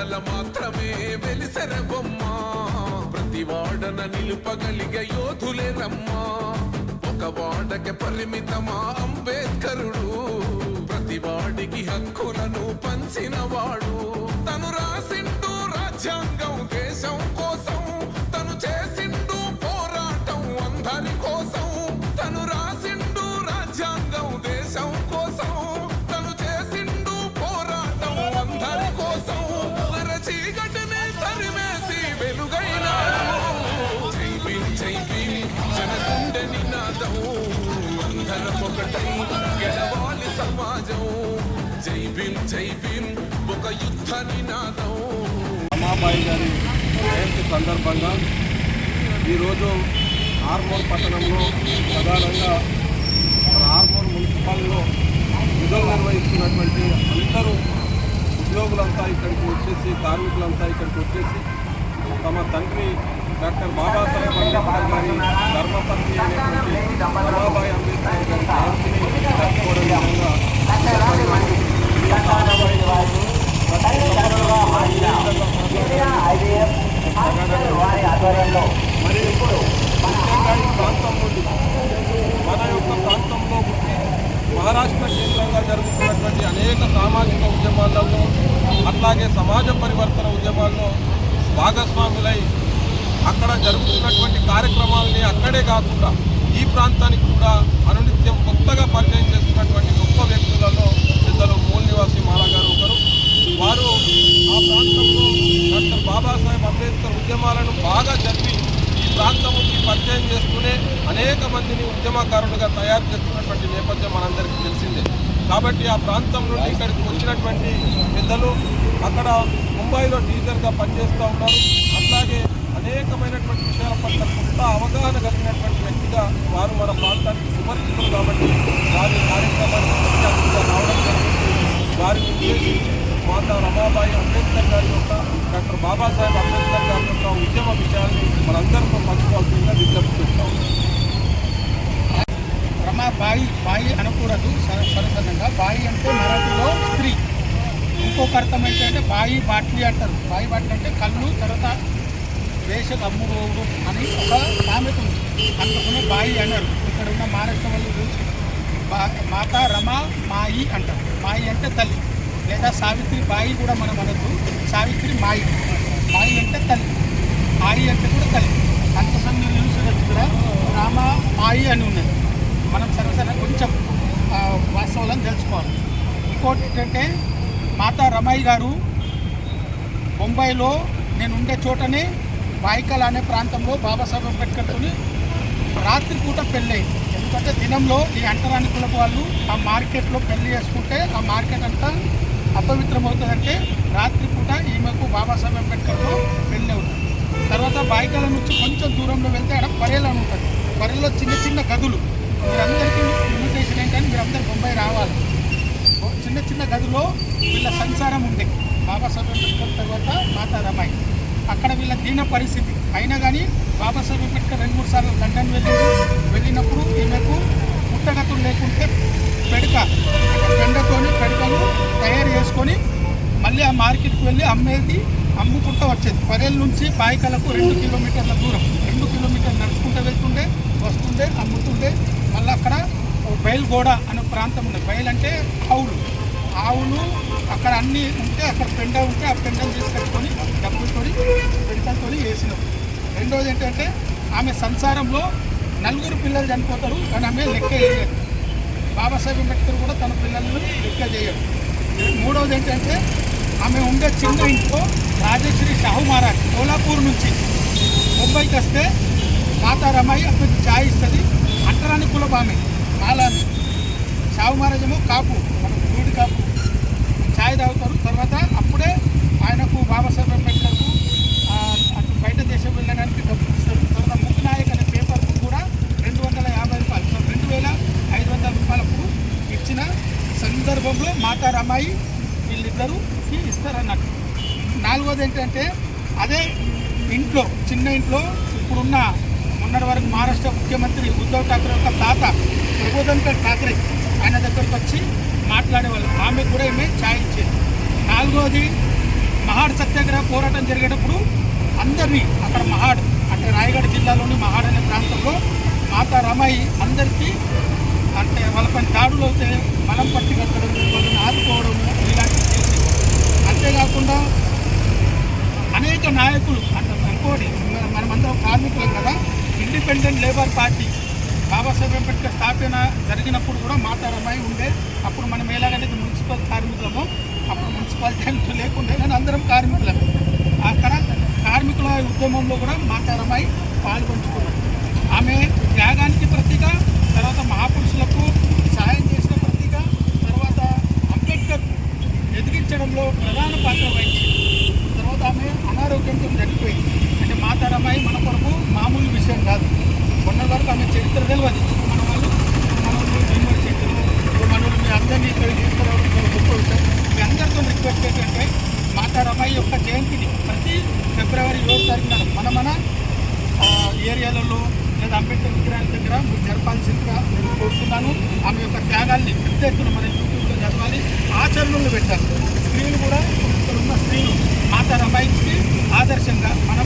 కళ మాత్రమే వెలిసెర బొమ్మ ప్రతి వాడన నిలుపగలిగే యోధులే రమ్మా ఒక వాడకి పరిమితమా అంబేద్కరుడు ప్రతి వాడికి హక్కులను పంచినవాడు తను రాసిండు రాజ్యాంగం దేశం కోసం తను చేసిండు పోరాటం అందరి కోసం తను రాసిండు రాజ్యాంగం దేశం కోసం తను చేసిండు పోరాటం అందరి కోసం చీకటిని తరిమేసి వెలుగైనాడు జై భీమ్ జనగుండె నినాదం అందరం ఒకటై గెలవాలి సమాజం జై భీమ్ ఒక యుద్ధ నినాదం. రమాబాయి గారి జయంతి సందర్భంగా ఈరోజు ఆర్మూర్ పట్టణంలో ప్రధానంగా మన ఆర్మూర్ మున్సిపల్లో విధులు నిర్వహిస్తున్నటువంటి అందరూ ఉద్యోగులంతా ఇక్కడికి వచ్చేసి కార్మికులంతా ఇక్కడికి వచ్చేసి తమ తండ్రి డాక్టర్ బాబాసాహెబ్ అంబేద్కర్ గారి ధర్మపత్ని అయినటువంటి రమాబాయి అంబేద్కర్ గారి జయంతిని జరుపుకోవడం విధంగా మరి ముఖ్యంగా ఈ ప్రాంతం నుండి మన యొక్క ప్రాంతంలో మహారాష్ట్ర కేంద్రంగా జరుగుతున్నటువంటి అనేక సామాజిక ఉద్యమాలలో అట్లాగే సమాజ పరివర్తన ఉద్యమాల్లో భాగస్వాములై అక్కడ జరుగుతున్నటువంటి కార్యక్రమాలని అక్కడే కాకుండా ఈ ప్రాంతానికి కూడా అనునిత్యం కొత్తగా పరిచయం చేస్తున్నటువంటి గొప్ప వ్యక్తులలో పెద్దలు మూల్ నివాసి మాలా గారు ఒకరు. వారు ఆ ప్రాంతంలో డాక్టర్ బాబాసాహెబ్ అంబేద్కర్ ఉద్యమాలను బాగా జరిపి ఈ ప్రాంతంకి పరిచయం చేస్తూనే అనేక మందిని ఉద్యమకారులుగా తయారు చేస్తున్నటువంటి నేపథ్యం మనందరికీ తెలిసిందే. కాబట్టి ఆ ప్రాంతం నుండి ఇక్కడికి వచ్చినటువంటి పెద్దలు అక్కడ ముంబైలో టీచర్గా పనిచేస్తూ ఉన్నారు. అట్లాగే అనేకమైనటువంటి విషయాల పట్ల కొత్త అవగాహన కలిగినటువంటి వ్యక్తిగా వారు మన ప్రాంతానికి సుపరిచితులు కాబట్టి వారి కార్యక్రమానికి రావడం జరిగింది. వారిని ఉద్దేశించి మాతా రమాబాయి అంబేద్కర్ గారి యొక్క డాక్టర్ బాబాసాహెబ్ అంబేద్కర్ గారి యొక్క ఉద్యమ విషయాన్ని మనందరితో పంచుకోవాల్సిందిగా విజ్ఞప్తి చేస్తాం. బాయి అనకూడదు సరసంగా. బాయి అంటే మరాఠీలో స్త్రీ. ఇంకొక అర్థం ఏంటంటే బాయి బాట్లీ అంటారు. బాయి బాట్లీ అంటే కళ్ళు తర్వాత వేషకు అమ్ముడు అని ఒక సామెత ఉంది. అందుకని బాయి అన్నారు. ఇక్కడ ఉన్న మహారాష్ట్ర వాళ్ళు చూసి మాతా రమా మాయి అంటారు. మాయి అంటే తల్లి, లేదా సావిత్రి బాయి కూడా మనం అనొద్దు. సావిత్రి మాయి అంటే తల్లి, ఆయి అంటే కూడా తల్లి. అందుకోసం మీరు చూసినట్టు కూడా రామ మాయి అని ఉన్నది. మనం సరసన కొంచెం వాస్తవాలను తెలుసుకోవాలి. ఇంకోటి ఏంటంటే మాతా రమాయి గారు బొంబాయిలో నేను ఉండే చోటనే బాయికల్ అనే ప్రాంతంలో బాబాసాహెబ్ అంబేద్కర్తో రాత్రిపూట పెళ్ళయింది. ఎందుకంటే దినంలో ఈ అంటరాని కులపు వాళ్ళు ఆ మార్కెట్లో పెళ్లి చేసుకుంటే ఆ మార్కెట్ అంతా అపవిత్రమవుతుందంటే రాత్రిపూట ఈమెకు బాబాసాహెబ్ అంబేద్కర్తో పెళ్ళి అవుతుంది. తర్వాత బాయికల నుంచి కొంచెం దూరంలో వెళ్తే అక్కడ పరేలు అని ఉంటుంది. పరేల్లో చిన్న చిన్న గదులు. మీరందరికీ ఇన్విటేషన్ ఏంటంటే మీరందరూ బొంబాయి రావాలి. చిన్న చిన్న గదిలో వీళ్ళ సంసారం ఉండే బాబాసాహెబ్ అంబేద్కర్ తర్వాత మాతా రమాయి. అక్కడ వీళ్ళ దీన పరిస్థితి అయినా కానీ బాబాసాహెబ్ అంబేద్కర్ 2-3 సార్లు లండన్ వెళ్ళినప్పుడు ఈమెకు పుట్టగతులు లేకుంటే పెడకలు తయారు చేసుకొని మళ్ళీ ఆ మార్కెట్కి వెళ్ళి అమ్ముకుంటూ వచ్చేది. పరేళ్ళ నుంచి బాయికలకు 2 కిలోమీటర్ల దూరం. 2 కిలోమీటర్లు నడుచుకుంటూ వెళ్తుండే వస్తుండే అమ్ముతుండే. మళ్ళీ అక్కడ బయలుగోడ అనే ప్రాంతం ఉంది. బయలు అంటే ఆవులు అక్కడ అన్నీ ఉంటే అక్కడ పెండ ఉంటే ఆ పెండను తీసుకొచ్చుకొని డబ్బులతో పెంటలతో వేసినాం. రెండోది ఏంటంటే ఆమె సంసారంలో 4 పిల్లలు చనిపోతారు కానీ ఆమె లెక్క వేయలేదు. బాబాసాహెబ్ అంబేద్కర్ కూడా తన పిల్లలను లెక్క చేయడు. మూడవది ఏంటంటే ఆమె ఉండే చిన్న ఇంట్లో రాజశ్రీ షాహు మహారాజ్ కోలాపూర్ నుంచి ముంబైకి వస్తే మాతా రమాయి అతనికి ఛాయ్ ఇస్తుంది. అంటరాని కులపు ఆమె మాలాని. షాహు మహారాజ్ ఏమో కాపు, మనం గూడి కాపు, ఛాయ్ తాగుతారు. తర్వాత అప్పుడే ఆయనకు బాబాసాహెబ్ అంబేద్కర్కు అటు బయట దేశం వెళ్ళడానికి డబ్బులు ఇస్తారు. తర్వాత ముఖ్య నాయక్ అనే పేపర్కు కూడా 250 రూపాయలు, 2500 రూపాయలకు ఇచ్చిన సందర్భంలో మాతా రమాయి వీళ్ళిద్దరూకి ఇస్తారన్నట్టు. నాలుగోది ఏంటంటే అదే ఇంట్లో చిన్న ఇంట్లో ఇప్పుడున్న మొన్నటి వరకు మహారాష్ట్ర ముఖ్యమంత్రి ఉద్ధవ్ ఠాక్రే యొక్క తాత ప్రబోధన్కర్ ఠాక్రే ఆయన దగ్గరకు వచ్చి మాట్లాడేవాళ్ళు. ఆమె కూడా ఏమే ఛాయ్ ఇచ్చేది. నాలుగోది మహాడ్ సత్యాగ్రహ పోరాటం జరిగేటప్పుడు అందరినీ అక్కడ మహాడ్ అంటే రాయగఢ్ జిల్లాలోని మహాడ్ అనే ప్రాంతంలో మాతా రమాయి అందరికీ అంటే వాళ్ళపై దాడులు అయితే బలం పట్టి కట్టడం వాళ్ళని ఆదుకోవడం ఇలాంటివి చేసి అంతేకాకుండా అనేక నాయకులు అంటే ఇంకోటి మనమందరం కార్మికులం కదా. Independent labour party Babasaheb Ambedkar స్థాపన జరిగినప్పుడు కూడా మాతా రమాయి ఉండే. అప్పుడు మనం ఎలాగైతే మున్సిపల్ కార్మికులమో అప్పుడు మున్సిపాలిటీ అంటూ లేకుండా కానీ అందరం కార్మికులమే. అక్కడ కార్మికుల ఉద్యమంలో కూడా మాతా రమాయి పాల్గొంచుకున్నారు. ఆమె త్యాగానికి ప్రతీక, తర్వాత మహాపురుషులకు సహాయం చేసిన ప్రతీక, తర్వాత అంబేద్కర్ ఎదిగించడంలో ప్రధాన పాత్ర వహించింది. తర్వాత ఆమె అనారోగ్యంతో చనిపోయింది. అంటే మాతా రమాయి మన కొరకు మామూలు విషయం కాదు. మొన్న వరకు ఆమె చరిత్ర తెలియదు. మన వాళ్ళు యూనివర్సిటీలో మన మీ అందరినీ ఇక్కడ తీసుకురావడం గొప్ప విషయం. మీ అందరితో రిక్వెస్ట్ ఏంటంటే మాతా రమాయి యొక్క జయంతిని ప్రతి ఫిబ్రవరి 7వ తారీఖున మన ఏరియాలలో లేదా అంబేద్కర్ విగ్రహాల దగ్గర మీరు జరపాల్సిందిగా నేను కోరుతున్నాను. ఆమె యొక్క త్యాగాల్ని పెద్ద ఎత్తున మన యూట్యూబ్లో చదవాలి, ఆచరణలో పెట్టాలి. స్త్రీలు కూడా ఇక్కడ ఉన్న స్త్రీలు మాతా రమాయికి ఆదర్శంగా మన